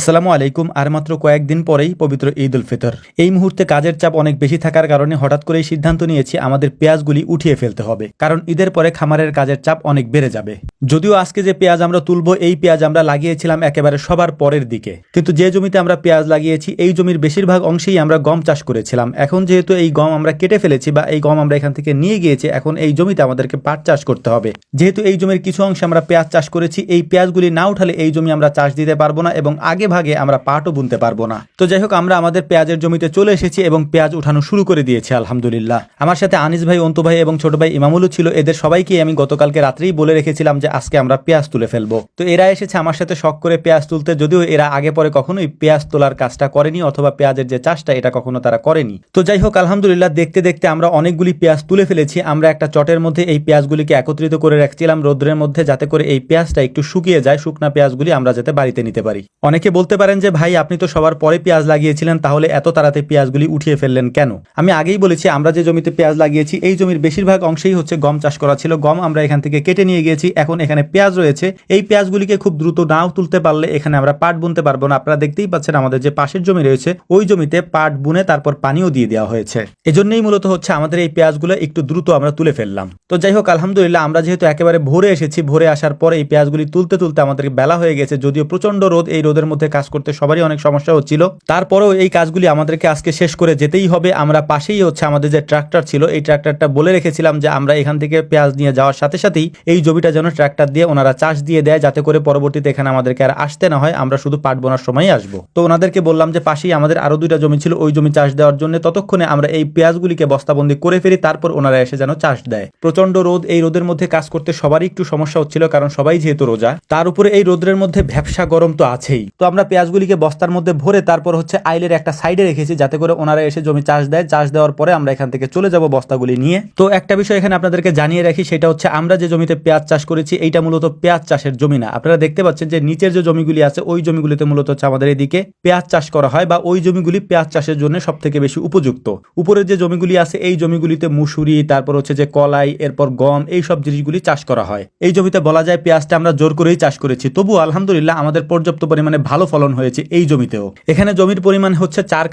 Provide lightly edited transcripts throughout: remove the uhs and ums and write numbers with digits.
আসসালামু আলাইকুম। আর মাত্র কয়েকদিন পরেই পবিত্র ঈদ উল ফিতর। এই মুহূর্তে কাজের চাপ অনেক বেশি থাকার কারণে হঠাৎ করেই সিদ্ধান্ত নিয়েছি আমাদের পেঁয়াজগুলি উঠিয়ে ফেলতে হবে, কারণ ঈদের পরে খামারের কাজের চাপ অনেক বেড়ে যাবে। যদিও আজকে যে পেঁয়াজ আমরা তুলবো এই পেঁয়াজ আমরা লাগিয়েছিলাম একেবারে সবার পরের দিকে, কিন্তু যে জমিতে আমরা পেঁয়াজ লাগিয়েছি এই জমির বেশিরভাগ অংশেই আমরা গম চাষ করেছিলাম। এখন যেহেতু এই গম আমরা কেটে ফেলেছি বা এই গম আমরা এখান থেকে নিয়ে গিয়েছি, এখন এই জমিতে আমাদেরকে পাট চাষ করতে হবে। যেহেতু এই জমির কিছু অংশে আমরা পেঁয়াজ চাষ করেছি, এই পেঁয়াজগুলি না উঠালে এই জমি আমরা চাষ দিতে পারবো না এবং আগে ভাগে আমরা পাটও বুনতে পারবো না। তো যাই হোক, আমরা আমাদের পেঁয়াজের জমিতে চলে এসেছি এবং পেঁয়াজ উঠানো শুরু করে দিয়েছি আলহামদুলিল্লাহ। আমার সাথে আনিস ভাই, অন্তু ভাই এবং ছোট ভাই ইমামুলও ছিল। এদের সবাইকে আমি গতকালকে রাত্রেই বলে রেখেছিলাম যে আজকে আমরা পেঁয়াজ তুলে ফেলবো। তো এরা এসেছে আমার সাথে শখ করে পেঁয়াজ তুলতে, যদিও এরা আগে পরে কখনোই পেঁয়াজ তোলার কাজটা করেনি অথবা পেঁয়াজের যে চাষটা এটা কখনো তারা করেনি। তো যাই হোক, আলহামদুলিল্লাহ দেখতে দেখতে আমরা অনেকগুলি পেঁয়াজ তুলে ফেলেছি। আমরা একটা চটের মধ্যে এই পেঁয়াজগুলিকে একত্রিত করে রাখছিলাম রোদ্রের মধ্যে, যাতে করে এই পেঁয়াজটা একটু শুকিয়ে যায়, শুকনা পেঁয়াজগুলি আমরা যাতে বাড়িতে নিতে পারি। অনেকে বলতে পারেন যে ভাই আপনি তো সবার পরে পেঁয়াজ লাগিয়েছিলেন, তাহলে এত তাড়াতাড়ি পেঁয়াজগুলি উঠিয়ে ফেললেন কেন? আমি আগেই বলেছি আমরা যে জমিতে পেঁয়াজ লাগিয়েছি এই জমির বেশিরভাগ অংশেই হচ্ছে গম চাষ করা ছিল। গম আমরা এখান থেকে কেটে নিয়ে গিয়েছি, এখন এখানে পেঁয়াজ রয়েছে। এই পেঁয়াজগুলিকে খুব দ্রুত নাও তুলতে পারলে এখানে আমরা পাট বুনতে পারবো না। আপনারা দেখতেই পাচ্ছেন আমাদের যে পাশের জমি রয়েছে ওই জমিতে পাট বুনে তারপর পানিও দিয়ে দেওয়া হয়েছে। এজন্যই মূলত হচ্ছে আমাদের এই পেঁয়াজগুলো একটু দ্রুত আমরা তুলে ফেললাম। তো যাই হোক, আলহামদুলিল্লাহ আমরা যেহেতু একেবারে ভোরে এসেছি, ভোরে আসার পরে এই পেঁয়াজগুলি তুলতে তুলতে আমাদের বেলা হয়ে গেছে। যদিও প্রচন্ড রোদ, এই রোদের মধ্যে কাজ করতে সবারই অনেক সমস্যা হচ্ছিল, তারপরেও এই কাজগুলি আমাদেরকে আজকে শেষ করে যেতেই হবে। আমরা পাশেই হচ্ছে আমাদের যে ট্রাক্টর ছিল এই ট্রাক্টরটা বলে রেখেছিলাম যে আমরা এখান থেকে পেঁয়াজ নিয়ে যাওয়ার সাথে সাথেই এই জমিটা যেন ট্রাক্টর দিয়ে ওনারা চাষ দিয়ে দেয়, যাতে করে পরবর্তীতে এখানে আমাদেরকে আর আসতে না হয়, আমরা শুধু পাট বোনার সময় আসবো। তো ওনাদেরকে বললাম যে পাশেই আমাদের আরো দুইটা জমি ছিল ওই জমি চাষ দেওয়ার জন্য, ততক্ষণে আমরা এই পেঁয়াজগুলিকে বস্তাবন্দি করে ফেলি, তারপর ওনারা এসে যেন চাষ দেয়। প্রচন্ড রোদ, এই রোদের মধ্যে কাজ করতে সবারই একটু সমস্যা হচ্ছিল, কারণ সবাই যেহেতু রোজা, তার উপরে এই রোদের মধ্যে ভ্যাপসা গরম তো আছেই। তো আমরা পেঁয়াজগুলিকে বস্তার মধ্যে ভরে তারপর হচ্ছে আইলের একটা সাইডে রেখেছি, যাতে করে ওনারা এসে জমি চাষ দেয়। চাষ দেওয়ার পরে আমরা এখান থেকে চলে যাব বস্তাগুলি নিয়ে। তো একটা বিষয় এখানে আপনাদেরকে জানিয়ে রাখি, সেটা হচ্ছে আমরা যে জমিতে পেঁয়াজ চাষ করেছি এইটা মূলত পেঁয়াজ চাষের জমি না। আপনারা দেখতে পাচ্ছেন যে নিচের যে জমিগুলি আছে ওই জমিগুলিতে মূলত হচ্ছে আমাদের এদিকে পেঁয়াজ চাষ করা হয়, বা ওই জমিগুলি পেঁয়াজ চাষের জন্য সব থেকে বেশি উপযুক্ত। উপরের যে জমিগুলি আছে এই জমিগুলিতে মুসুরি, তারপর হচ্ছে যে কলাই, এরপর গম, এই সব জিনিসগুলি চাষ করা হয়। এই জমিতে বলা যায় পেঁয়াজটা আমরা জোর করেই চাষ করেছি, তবু আলহামদুলিল্লাহ আমাদের পর্যাপ্ত পরিমাণে ভালো ফলন হয়েছে এই জমিতেও। এখানে জমির পরিমাণ হচ্ছে 4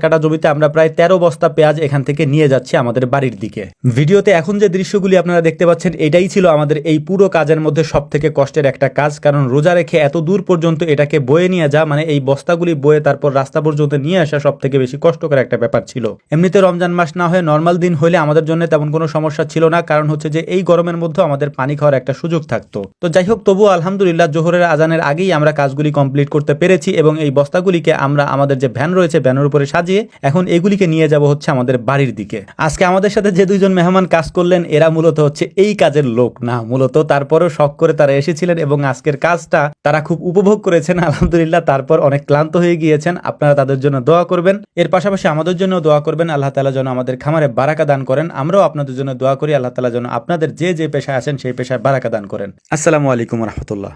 কাঠা জমিতে আমরা প্রায় 13 বস্তা পেঁয়াজ এখান থেকে নিয়ে যাচ্ছি আমাদের বাড়ির দিকে। ভিডিওতে এখন যে দৃশ্যগুলি আপনারা দেখতে পাচ্ছেন এটাই ছিল আমাদের এই পুরো কাজের মধ্যে সব থেকে কষ্টের একটা কাজ, কারণ রোজা রেখে এত দূর পর্যন্ত এটাকে বয়ে নিয়ে যা, মানে এই বস্তাগুলি বয়ে তারপর রাস্তা পর্যন্ত নিয়ে আসা সব থেকে বেশি কষ্টকর একটা ব্যাপার ছিল। এমনিতে রমজান মাস না হয়ে নর্মাল দিন হলে আমাদের জন্য তেমন কোনো সমস্যা ছিল না, কারণ হচ্ছে যে এই গরমের মধ্যে আমাদের পানি খাওয়ার একটা সুযোগ থাকতো। তো যাই হোক, তবুও আলহামদুলিল্লাহ জোহরের আজানের আগেই আমরা কাজগুলি কমপ্লিট করতে পেরেছি এবং এই বস্তাগুলিকে আমরা আমাদের যে ভ্যান রয়েছে ভ্যানের উপরে সাজিয়ে এখন এগুলিকে নিয়ে যাব হচ্ছে আমাদের বাড়ির দিকে। আজকে আমাদের সাথে যে দুইজন মেহমান কাজ করলেন এরা মূলত হচ্ছে এই কাজের লোক না, মূলত তারপরেও শখ করে তারা এসেছিলেন এবং আজকের কাজটা তারা খুব উপভোগ করেছেন আলহামদুলিল্লাহ। তারপর অনেক ক্লান্ত হয়ে গিয়েছেন, আপনারা তাদের জন্য দোয়া করবেন। এর পাশাপাশি আমাদের জন্য দোয়া করবেন, আল্লাহ তাআলা যেন আমাদের খামারে বারাকা দান করেন। আমরাও আপনাদের জন্য দোয়া করি, আল্লাহ তাআলা যেন আপনাদের যে যে পেশায় আছেন সেই পেশায় বারাকা দান করেন। আসসালামু আলাইকুম ওয়া রাহমাতুল্লাহ।